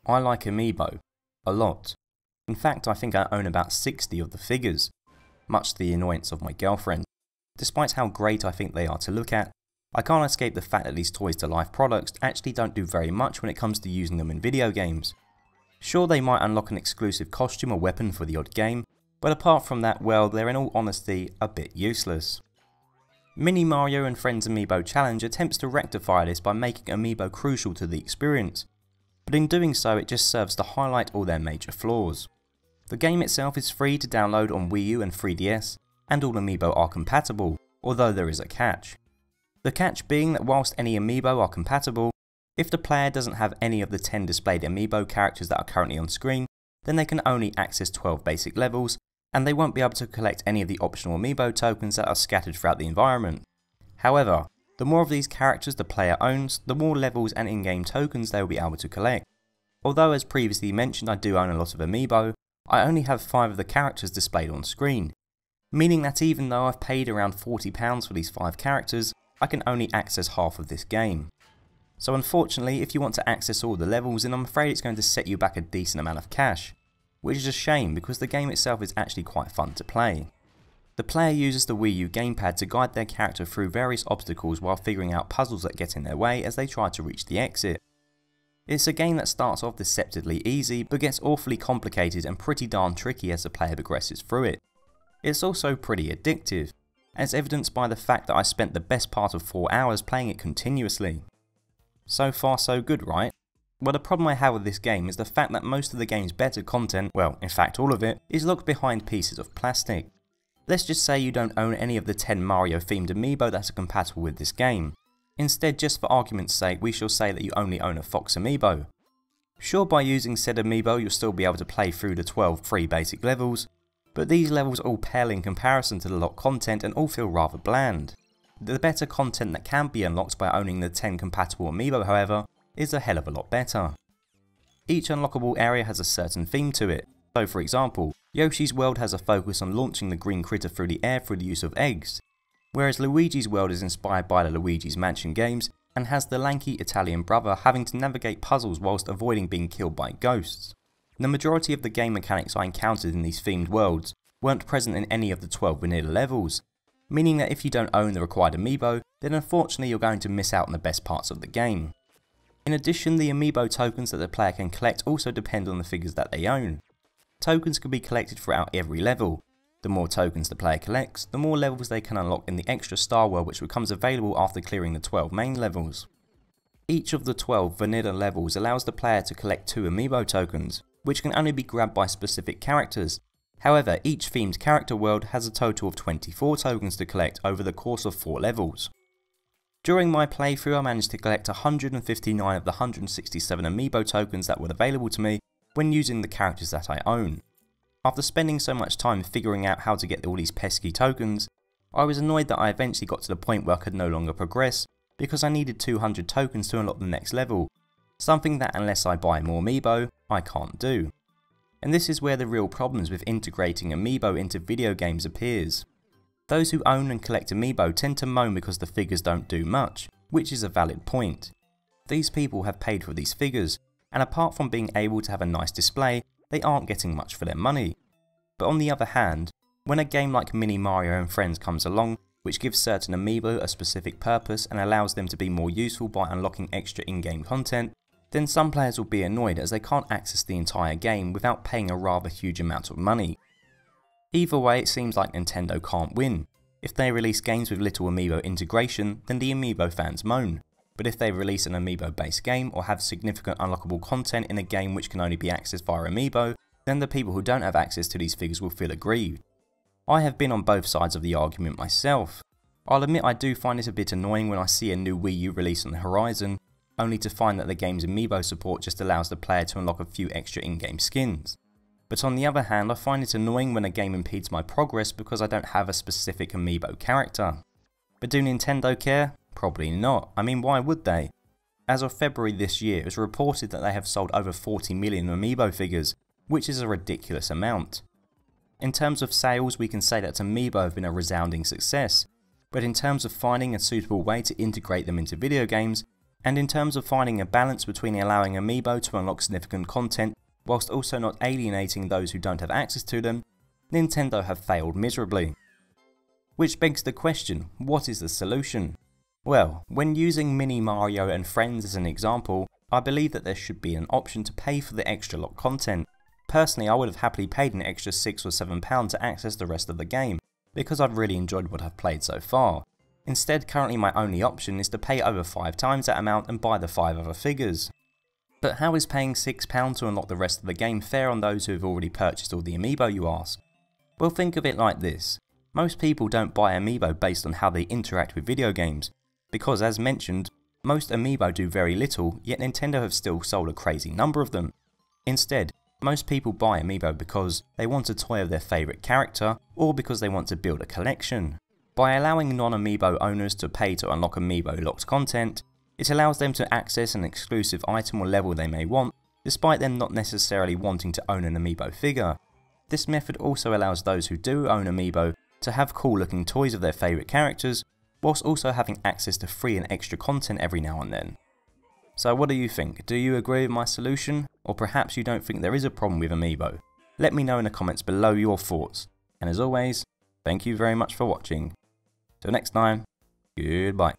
I like Amiibo. A lot. In fact, I think I own about 60 of the figures, much to the annoyance of my girlfriend. Despite how great I think they are to look at, I can't escape the fact that these Toys to Life products actually don't do very much when it comes to using them in video games. Sure, they might unlock an exclusive costume or weapon for the odd game, but apart from that, well, they're in all honesty a bit useless. Mini Mario and Friends Amiibo Challenge attempts to rectify this by making Amiibo crucial to the experience, but in doing so it just serves to highlight all their major flaws. The game itself is free to download on Wii U and 3DS, and all Amiibo are compatible, although there is a catch. The catch being that whilst any Amiibo are compatible, if the player doesn't have any of the 10 displayed Amiibo characters that are currently on screen, then they can only access 12 basic levels, and they won't be able to collect any of the optional Amiibo tokens that are scattered throughout the environment. However, the more of these characters the player owns, the more levels and in-game tokens they will be able to collect. Although as previously mentioned I do own a lot of Amiibo, I only have 5 of the characters displayed on screen, meaning that even though I've paid around £40 for these 5 characters, I can only access half of this game. So unfortunately, if you want to access all the levels, then I'm afraid it's going to set you back a decent amount of cash, which is a shame because the game itself is actually quite fun to play. The player uses the Wii U gamepad to guide their character through various obstacles while figuring out puzzles that get in their way as they try to reach the exit. It's a game that starts off deceptively easy but gets awfully complicated and pretty darn tricky as the player progresses through it. It's also pretty addictive, as evidenced by the fact that I spent the best part of 4 hours playing it continuously. So far so good, right? Well, the problem I have with this game is the fact that most of the game's better content, well, in fact all of it, is locked behind pieces of plastic. Let's just say you don't own any of the 10 Mario themed Amiibo that are compatible with this game. Instead, just for argument's sake, we shall say that you only own a Fox Amiibo. Sure, by using said Amiibo you'll still be able to play through the 12 free basic levels, but these levels all pale in comparison to the locked content and all feel rather bland. The better content that can be unlocked by owning the 10 compatible Amiibo, however, is a hell of a lot better. Each unlockable area has a certain theme to it, so for example, Yoshi's world has a focus on launching the green critter through the air through the use of eggs, whereas Luigi's world is inspired by the Luigi's Mansion games and has the lanky Italian brother having to navigate puzzles whilst avoiding being killed by ghosts. The majority of the game mechanics I encountered in these themed worlds weren't present in any of the 12 vanilla levels, meaning that if you don't own the required Amiibo, then unfortunately you're going to miss out on the best parts of the game. In addition, the Amiibo tokens that the player can collect also depend on the figures that they own. Tokens can be collected throughout every level. The more tokens the player collects, the more levels they can unlock in the extra star world which becomes available after clearing the 12 main levels. Each of the 12 vanilla levels allows the player to collect 2 Amiibo tokens, which can only be grabbed by specific characters. However, each themed character world has a total of 24 tokens to collect over the course of 4 levels. During my playthrough I managed to collect 159 of the 167 Amiibo tokens that were available to me when using the characters that I own. After spending so much time figuring out how to get all these pesky tokens, I was annoyed that I eventually got to the point where I could no longer progress because I needed 200 tokens to unlock the next level, something that unless I buy more Amiibo, I can't do. And this is where the real problems with integrating Amiibo into video games appears. Those who own and collect Amiibo tend to moan because the figures don't do much, which is a valid point. These people have paid for these figures, and apart from being able to have a nice display, they aren't getting much for their money. But on the other hand, when a game like Mini Mario and Friends comes along, which gives certain Amiibo a specific purpose and allows them to be more useful by unlocking extra in-game content, then some players will be annoyed as they can't access the entire game without paying a rather huge amount of money. Either way, it seems like Nintendo can't win. If they release games with little Amiibo integration, then the Amiibo fans moan. But if they release an Amiibo based game or have significant unlockable content in a game which can only be accessed via Amiibo, then the people who don't have access to these figures will feel aggrieved. I have been on both sides of the argument myself. I'll admit I do find it a bit annoying when I see a new Wii U release on the horizon, only to find that the game's Amiibo support just allows the player to unlock a few extra in-game skins. But on the other hand, I find it annoying when a game impedes my progress because I don't have a specific Amiibo character. But do Nintendo care? Probably not. I mean, why would they? As of February this year, it was reported that they have sold over 40 million Amiibo figures, which is a ridiculous amount. In terms of sales, we can say that Amiibo have been a resounding success, but in terms of finding a suitable way to integrate them into video games, And in terms of finding a balance between allowing Amiibo to unlock significant content whilst also not alienating those who don't have access to them, Nintendo have failed miserably. Which begs the question, what is the solution? Well, when using Mini Mario and Friends as an example, I believe that there should be an option to pay for the extra lock content. Personally, I would have happily paid an extra £6 or £7 to access the rest of the game, because I've really enjoyed what I've played so far. Instead, currently my only option is to pay over 5 times that amount and buy the 5 other figures. But how is paying £6 to unlock the rest of the game fair on those who have already purchased all the Amiibo, you ask? Well, think of it like this. Most people don't buy Amiibo based on how they interact with video games, because as mentioned, most Amiibo do very little, yet Nintendo have still sold a crazy number of them. Instead, most people buy Amiibo because they want a toy of their favourite character, or because they want to build a collection. By allowing non-Amiibo owners to pay to unlock Amiibo locked content, it allows them to access an exclusive item or level they may want, despite them not necessarily wanting to own an Amiibo figure. This method also allows those who do own Amiibo to have cool looking toys of their favourite characters, whilst also having access to free and extra content every now and then. So what do you think? Do you agree with my solution? Or perhaps you don't think there is a problem with Amiibo? Let me know in the comments below your thoughts. And as always, thank you very much for watching. Till next time, goodbye.